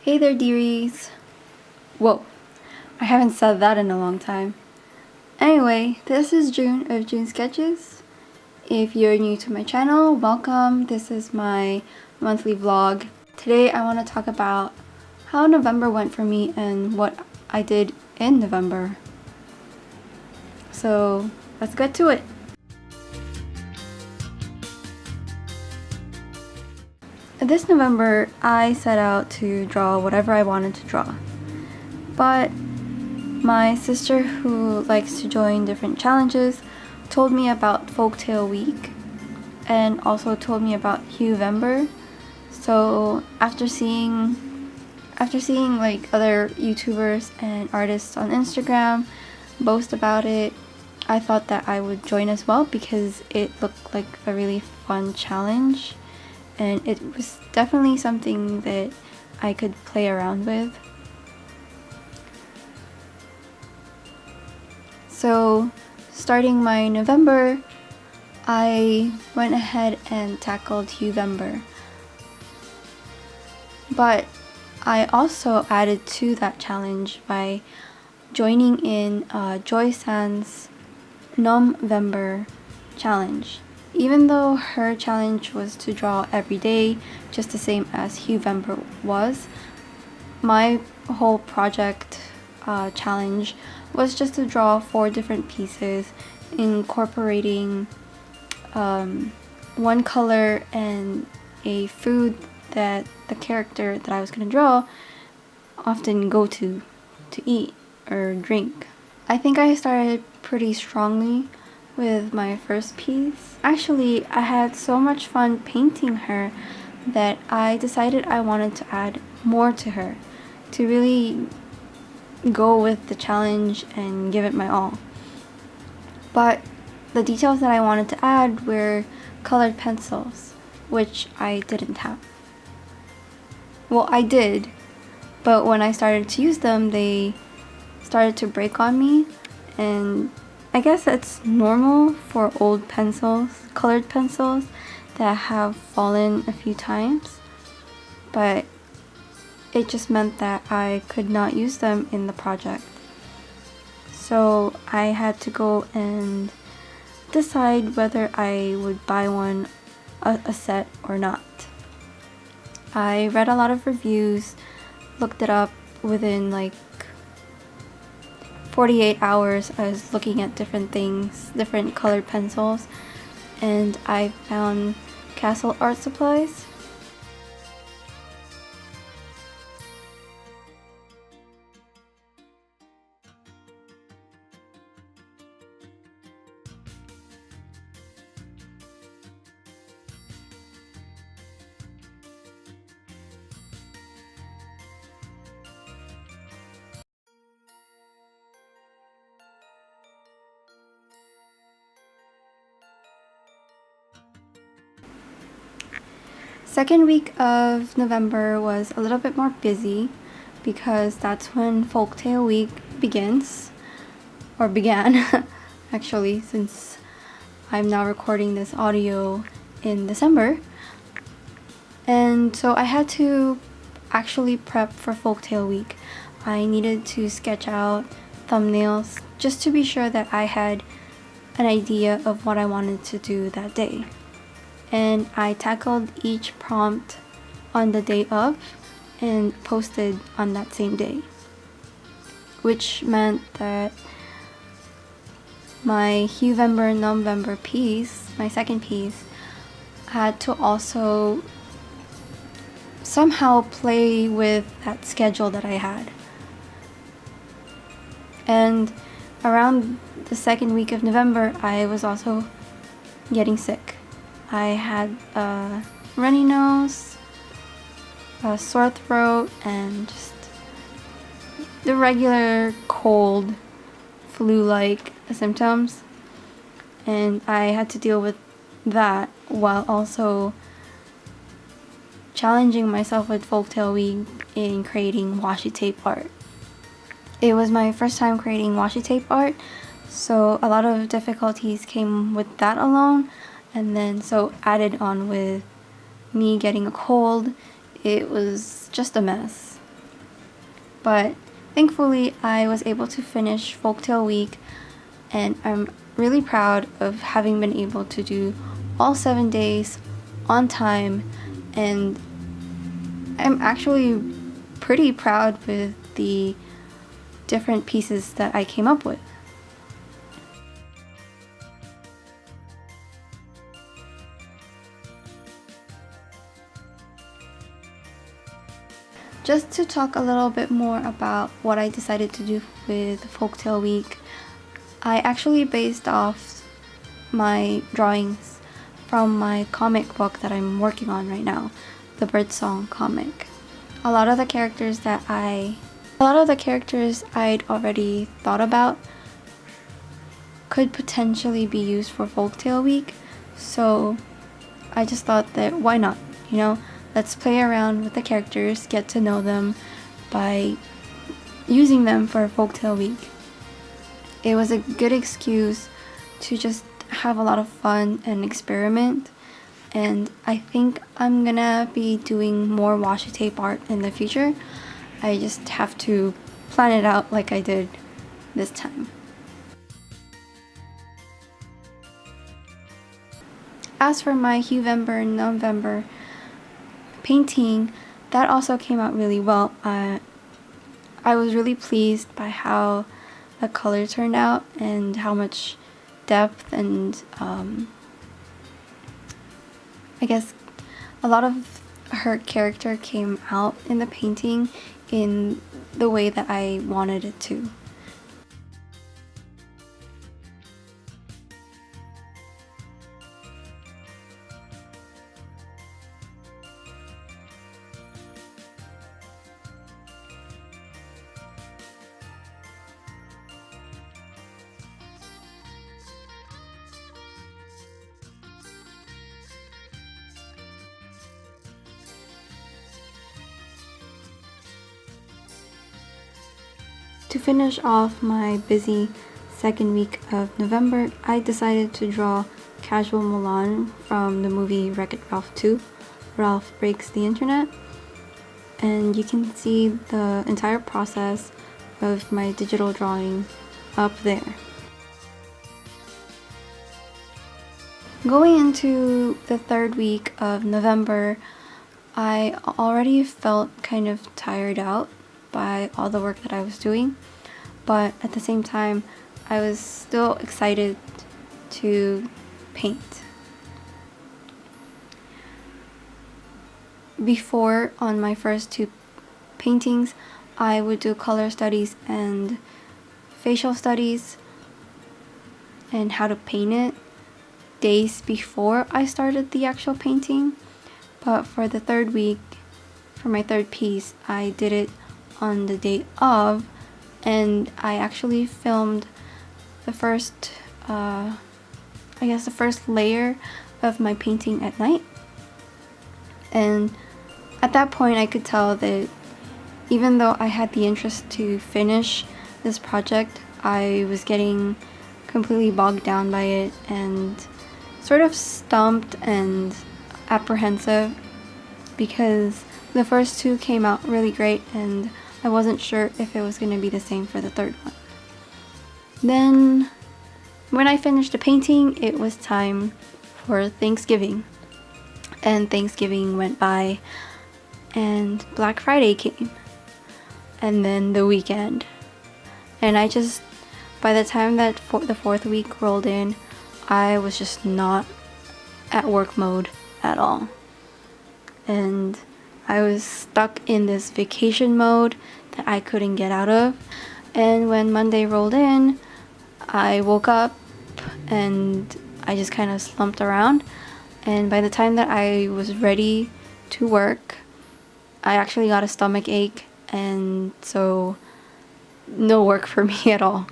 Hey there, dearies. Whoa, I haven't said that in a long time. Anyway, this is June of June Sketches. If you're new to my channel, welcome. This is my monthly vlog. Today I want to talk about how November went for me and what I did in November. So let's get to it. This November, I set out to draw whatever I wanted to draw. But my sister, who likes to join different challenges, told me about Folktale Week and also told me about Huevember. So after seeing like other YouTubers and artists on Instagram boast about it, I thought that I would join as well because it looked like a really fun challenge and it was definitely something that I could play around with. So starting my November, I went ahead and tackled Huevember. But I also added to that challenge by joining in Joy San's November challenge. Even though her challenge was to draw every day, just the same as Huevember was, my whole project challenge was just to draw 4 different pieces, incorporating one color and a food that the character that I was going to draw often go to eat or drink. I think I started pretty strongly with my first piece. Actually, I had so much fun painting her that I decided I wanted to add more to her, to really go with the challenge and give it my all. But the details that I wanted to add were colored pencils, which I didn't have. Well, I did, but when I started to use them, they started to break on me, and I guess that's normal for old pencils, colored pencils that have fallen a few times, but it just meant that I could not use them in the project. So I had to go and decide whether I would buy one, a set or not. I read a lot of reviews, looked it up. Within like 48 hours I was looking at different things, different colored pencils, and I found Castle Art Supplies. Second week of November was a little bit more busy because that's when Folktale Week begins, or began actually, since I'm now recording this audio in December. And so I had to actually prep for Folktale Week. I needed to sketch out thumbnails just to be sure that I had an idea of what I wanted to do that day. And I tackled each prompt on the day of and posted on that same day, which meant that my Huevember November piece, my second piece, had to also somehow play with that schedule that I had. And around the second week of November, I was also getting sick. I had a runny nose, a sore throat, and just the regular cold, flu-like symptoms. And I had to deal with that while also challenging myself with Folktale Week in creating washi tape art. It was my first time creating washi tape art, so a lot of difficulties came with that alone. And then so added on with me getting a cold, it was just a mess. But thankfully, I was able to finish Folktale Week, and I'm really proud of having been able to do all 7 days on time, and I'm actually pretty proud with the different pieces that I came up with. Just to talk a little bit more about what I decided to do with Folktale Week, I actually based off my drawings from my comic book that I'm working on right now, the Birdsong comic. A lot of the characters I'd already thought about could potentially be used for Folktale Week, so I just thought that why not, let's play around with the characters, get to know them by using them for Folktale Week. It was a good excuse to just have a lot of fun and experiment, and I think I'm gonna be doing more washi tape art in the future. I just have to plan it out like I did this time. As for my Huevember November painting, that also came out really well. I was really pleased by how the color turned out and how much depth and I guess a lot of her character came out in the painting in the way that I wanted it to. To finish off my busy second week of November, I decided to draw Casual Mulan from the movie Wreck-It Ralph 2, Ralph Breaks the Internet. And you can see the entire process of my digital drawing up there. Going into the third week of November, I already felt kind of tired out by all the work that I was doing, but at the same time I was still excited to paint. Before, on my first two paintings, I would do color studies and facial studies and how to paint it days before I started the actual painting, but for the third week, for my third piece, I did it on the day of, and I actually filmed the first layer of my painting at night. And at that point I could tell that even though I had the interest to finish this project, I was getting completely bogged down by it and sort of stumped and apprehensive because the first two came out really great and I wasn't sure if it was going to be the same for the third one. Then, when I finished the painting, it was time for Thanksgiving. And Thanksgiving went by, and Black Friday came. And then the weekend. And by the time that the fourth week rolled in, I was just not at work mode at all. And I was stuck in this vacation mode that I couldn't get out of. And when Monday rolled in, I woke up and I just kind of slumped around. And by the time that I was ready to work, I actually got a stomach ache, and so no work for me at all.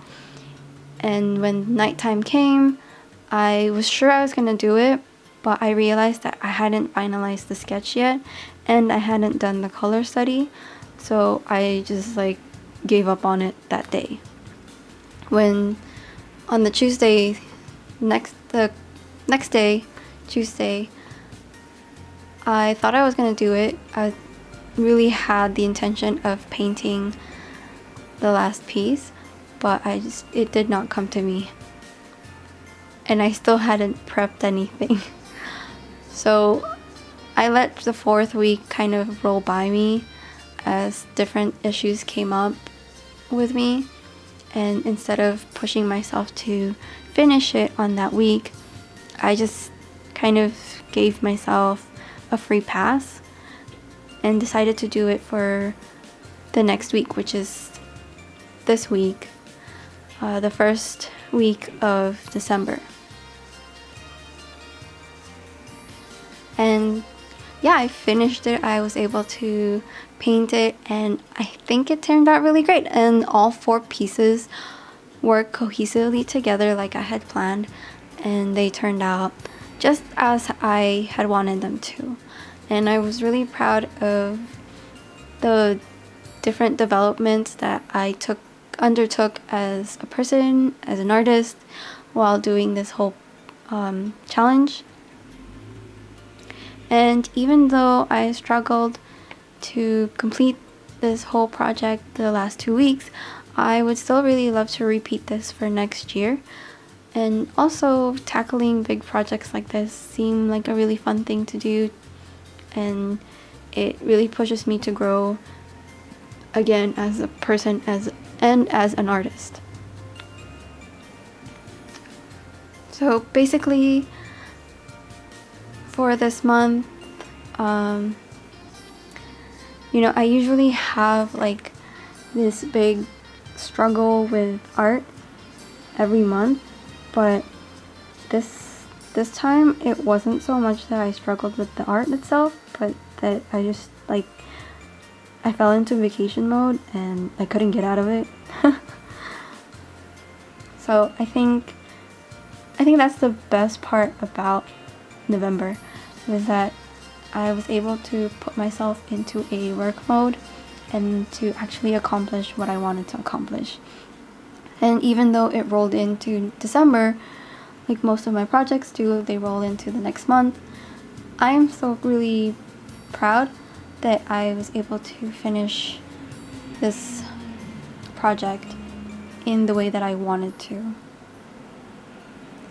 And when nighttime came, I was sure I was gonna do it, but I realized that I hadn't finalized the sketch yet and I hadn't done the color study, so I just gave up on it that day. When on the Tuesday, the next day, Tuesday, I thought I was gonna do it. really had the intention of painting the last piece, but it did not come to me. And I still hadn't prepped anything. So I let the 4th week kind of roll by me as different issues came up with me. And instead of pushing myself to finish it on that week, I just kind of gave myself a free pass and decided to do it for the next week, which is this week, the first week of December. And yeah, I finished it. I was able to paint it, and I think it turned out really great. And all 4 pieces work cohesively together like I had planned, and they turned out just as I had wanted them to. And I was really proud of the different developments that I undertook as a person, as an artist, while doing this whole challenge. And even though I struggled to complete this whole project the last 2 weeks, I would still really love to repeat this for next year. And also, tackling big projects like this seem like a really fun thing to do, and it really pushes me to grow again as a person and as an artist. So basically, for this month, I usually have like this big struggle with art every month, but this time it wasn't so much that I struggled with the art itself, but that I just I fell into vacation mode and I couldn't get out of it. So I think that's the best part about November, was that I was able to put myself into a work mode and to actually accomplish what I wanted to accomplish. And even though it rolled into December, like most of my projects do, they roll into the next month, I am so really proud that I was able to finish this project in the way that I wanted to.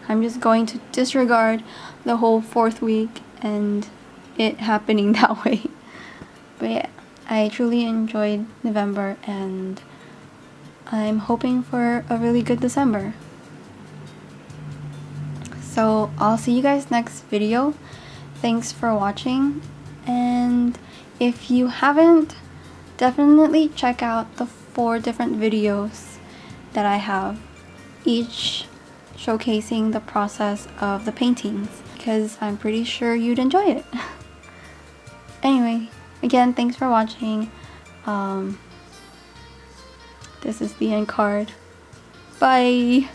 I'm just going to disregard the whole 4th week and it happening that way. But yeah, I truly enjoyed November, and I'm hoping for a really good December. So I'll see you guys next video. Thanks for watching, and if you haven't, definitely check out the 4 different videos that I have, each showcasing the process of the paintings, because I'm pretty sure you'd enjoy it. Anyway, again, thanks for watching. This is the end card. Bye!